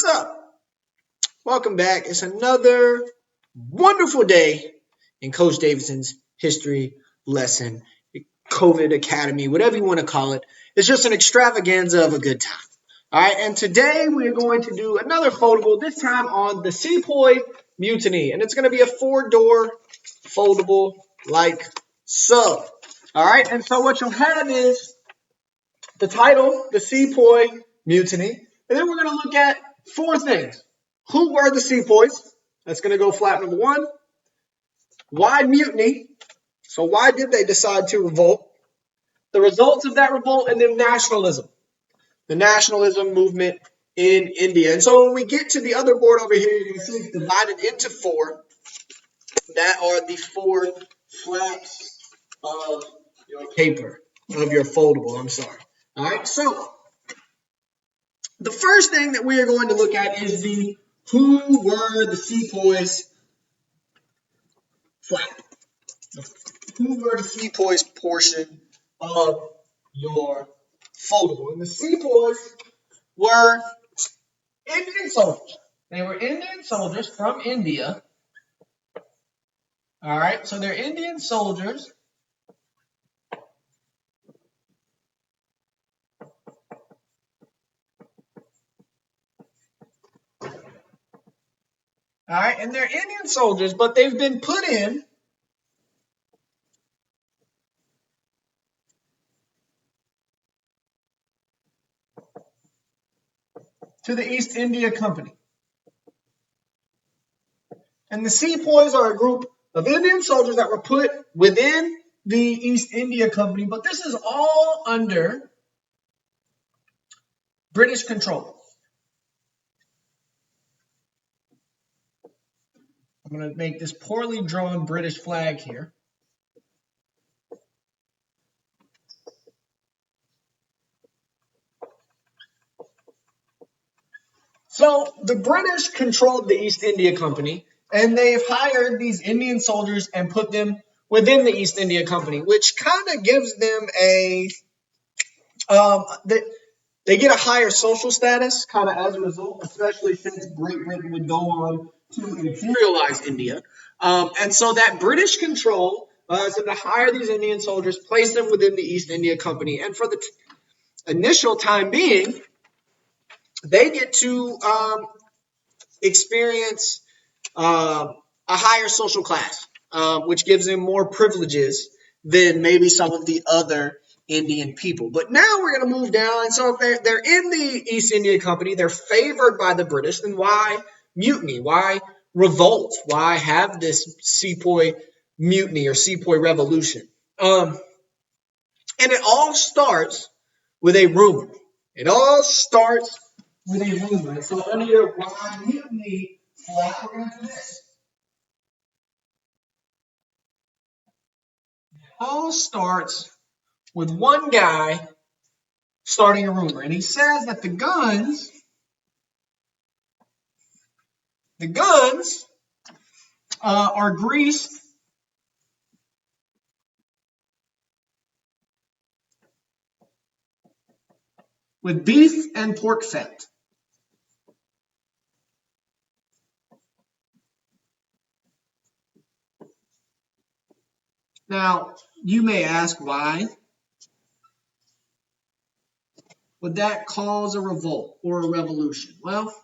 What's up? Welcome back. It's another wonderful day in Coach Davidson's history lesson, COVID Academy, whatever you want to call it. It's just an extravaganza of a good time. All right, and today we are going to do another foldable, this time on the Sepoy Mutiny. And it's going to be a 4-door foldable like so. All right, and so what you'll have is the title, the Sepoy Mutiny. And then we're going to look at 4 things. Who were the Sepoys? That's going to go flat number 1. Why mutiny? So why did they decide to revolt? The results of that revolt, and then nationalism. The nationalism movement in India. And so when we get to the other board over here, you can see it's divided into 4. That are the 4 flaps of your paper, of your foldable, I'm sorry. All right, so the first thing that we are going to look at is the who were the Sepoys flap. Who were the Sepoys portion of your foldable? And the Sepoys were Indian soldiers. They were Indian soldiers from India. All right, so they're Indian soldiers. All right, and they're Indian soldiers, but they've been put in to the East India Company. And the Sepoys are a group of Indian soldiers that were put within the East India Company, but this is all under British control. I'm going to make this poorly drawn British flag here. So the British controlled the East India Company, and they've hired these Indian soldiers and put them within the East India Company, which kind of gives them a they get a higher social status kind of as a result, especially since Great Britain would go on to imperialize India. And so that British control is to hire these Indian soldiers, place them within the East India Company. And for the initial time being, they get to experience a higher social class, which gives them more privileges than maybe some of the other Indian people. But now we're going to move down. And so if they're in the East India Company, they're favored by the British, then why mutiny? Why revolt? Why have this Sepoy mutiny or Sepoy revolution? And it all starts with a rumor. It all starts with a rumor. And so under your why mutiny flag, we're going to do this. It all starts with one guy starting a rumor. And he says that the guns are greased with beef and pork fat. Now, you may ask why would that cause a revolt or a revolution? Well,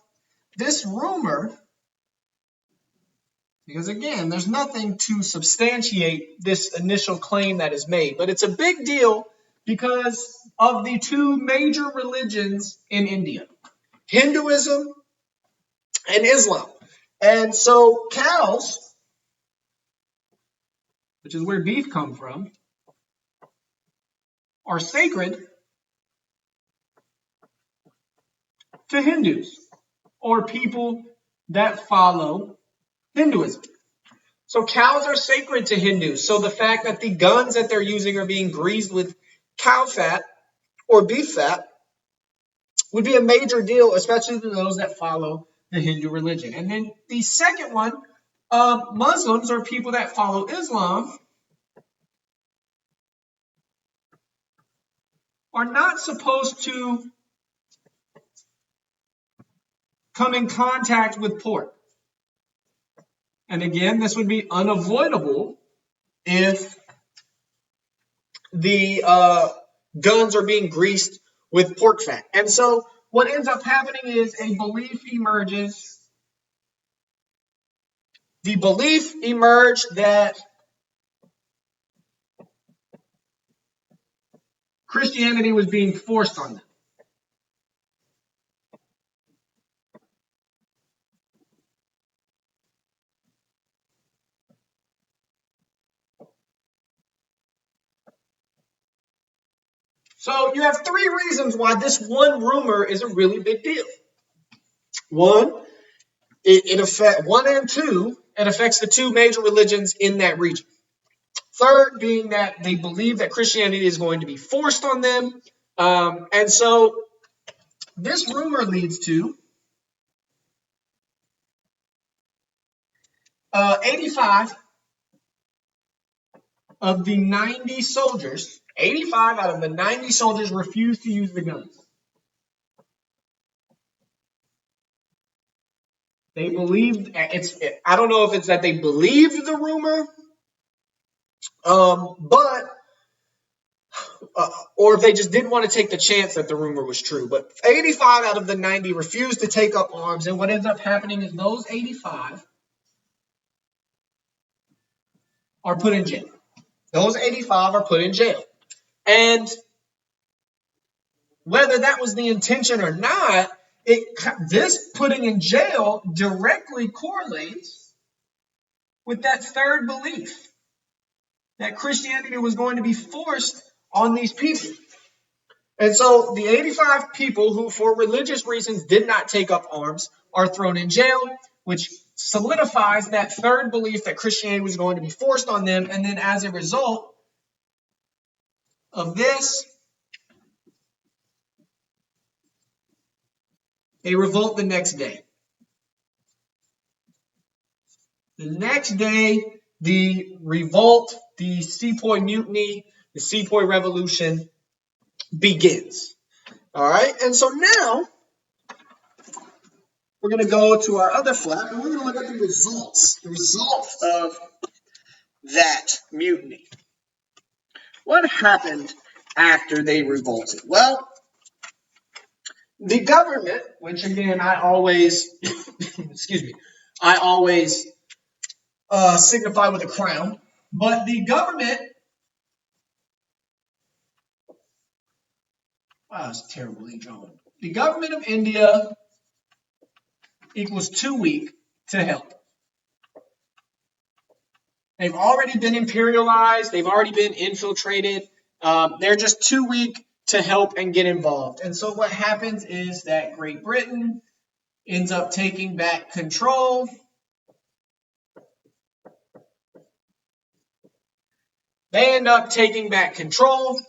this rumor, because again, there's nothing to substantiate this initial claim that is made, but it's a big deal because of the 2 major religions in India, Hinduism and Islam. And so cows, which is where beef comes from, are sacred to Hindus or people that follow Hinduism. So cows are sacred to Hindus. So the fact that the guns that they're using are being greased with cow fat or beef fat would be a major deal, especially to those that follow the Hindu religion. And then the second one, Muslims or people that follow Islam are not supposed to come in contact with pork. And again, this would be unavoidable if the guns are being greased with pork fat. And so what ends up happening is a belief emerges. The belief emerged that Christianity was being forced on them. So you have three reasons why this one rumor is a really big deal. One, it affects one and two, it affects the two major religions in that region. Third, being that they believe that Christianity is going to be forced on them. And so this rumor leads to 85 of the 90 soldiers, 85 out of the 90 soldiers refused to use the guns. They believed I don't know if it's that they believed the rumor, but or if they just didn't want to take the chance that the rumor was true. But 85 out of the 90 refused to take up arms, and what ends up happening is those 85 are put in jail. Those 85 are put in jail. And whether that was the intention or not, this putting in jail directly correlates with that third belief that Christianity was going to be forced on these people. And so the 85 people who, for religious reasons, did not take up arms are thrown in jail, which solidifies that third belief that Christianity was going to be forced on them. And then as a result of this, they revolt the next day. The next day, the revolt, the Sepoy Mutiny, the Sepoy Revolution begins. All right, and so now we're going to go to our other flap and we're going to look at the results of that mutiny. What happened after they revolted? Well, the government, which again I always, I always signify with a crown, but the government, wow, it's terribly drawn. The government of India equals too weak to help. They've already been imperialized. They've already been infiltrated. They're just too weak to help and get involved. And so what happens is that Great Britain ends up taking back control. They end up taking back control.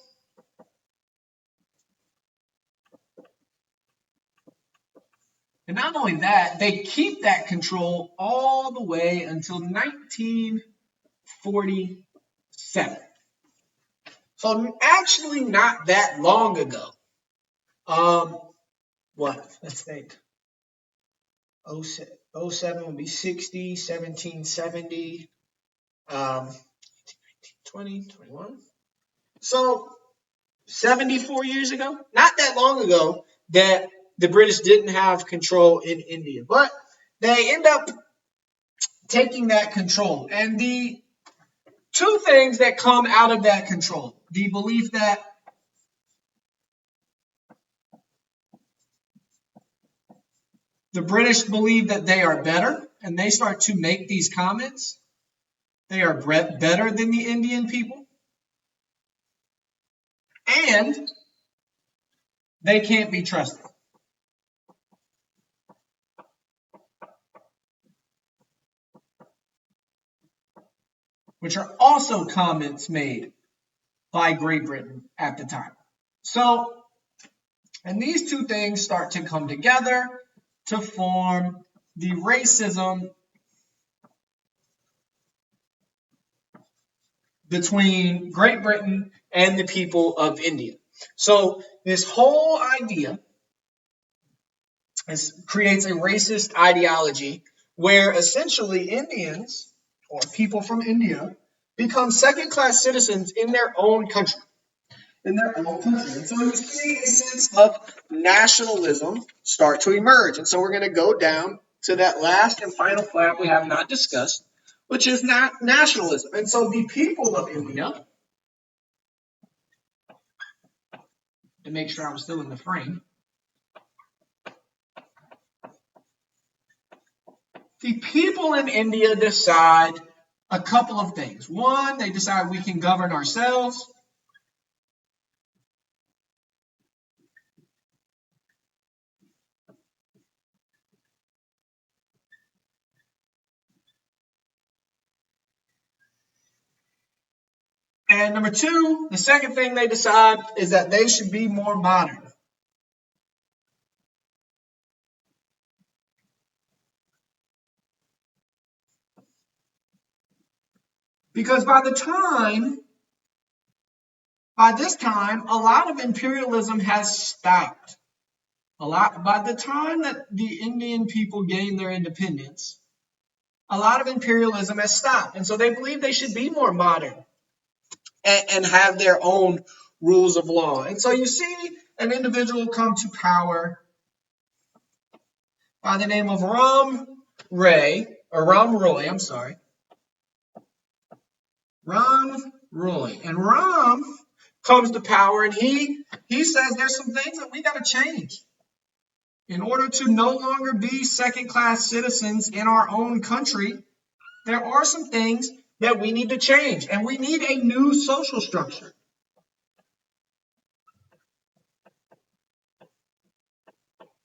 And not only that, they keep that control all the way until 1947. So actually not that long ago. Let's think. 07 would be 60, 1770, 20, 21. So 74 years ago, not that long ago, that the British didn't have control in India. But they end up taking that control. And the two things that come out of that control, the belief that the British believe that they are better, and they start to make these comments. They are better than the Indian people. And they can't be trusted. Which are also comments made by Great Britain at the time. So, and these two things start to come together to form the racism between Great Britain and the people of India. So this whole idea This creates a racist ideology where essentially Indians or people from India become second-class citizens in their own country. In their own country. And so you see a sense of nationalism start to emerge. And so we're going to go down to that last and final flag we have not discussed, which is nationalism. And so the people of India, to make sure I'm still in the frame, the people in India decide a couple of things. One, they decide we can govern ourselves. And number two, the second thing they decide is that they should be more modern. Because by this time, a lot of imperialism has stopped. By the time that the Indian people gained their independence, a lot of imperialism has stopped. And so they believe they should be more modern and have their own rules of law. And so you see an individual come to power by the name of Ram Roy. And Ram comes to power and he says there's some things that we got to change. In order to no longer be second-class citizens in our own country, there are some things that we need to change, and we need a new social structure.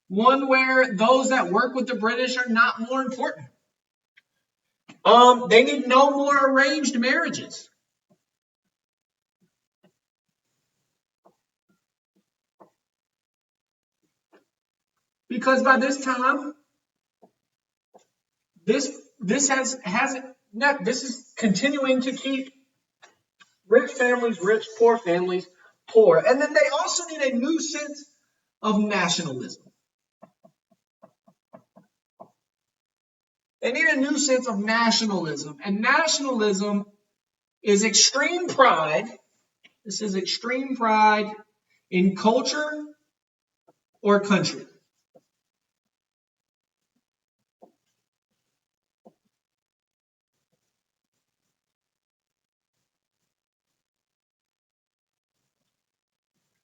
One where those that work with the British are not more important. They need no more arranged marriages. Because by this time, this is continuing to keep rich families rich, poor families poor. And then they also need a new sense of nationalism. They need a new sense of nationalism. And nationalism is extreme pride. This is extreme pride in culture or country.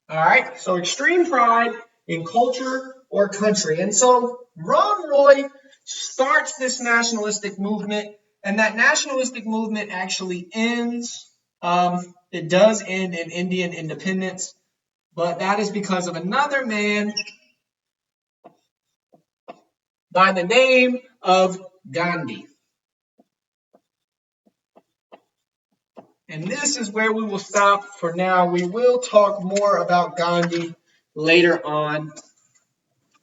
All right, so extreme pride in culture or country. And so Ram Roy starts this nationalistic movement, and that nationalistic movement actually ends. It does end in Indian independence, but that is because of another man by the name of Gandhi. And this is where we will stop for now. We will talk more about Gandhi later on.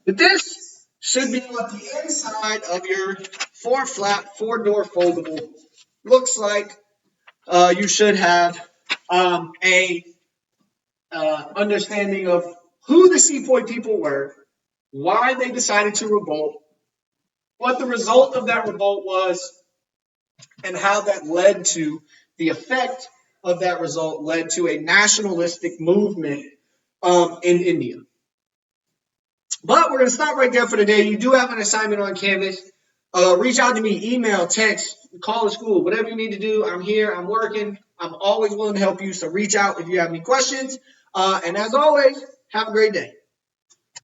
But this should be what the inside of your four-door foldable looks like. You should have a understanding of who the Sepoy people were, why they decided to revolt, what the result of that revolt was, and how that led to the effect of that result led to a nationalistic movement in India. But we're going to stop right there for today. You do have an assignment on Canvas. Reach out to me, email, text, call the school, whatever you need to do. I'm here. I'm working. I'm always willing to help you. So reach out if you have any questions. And as always, have a great day.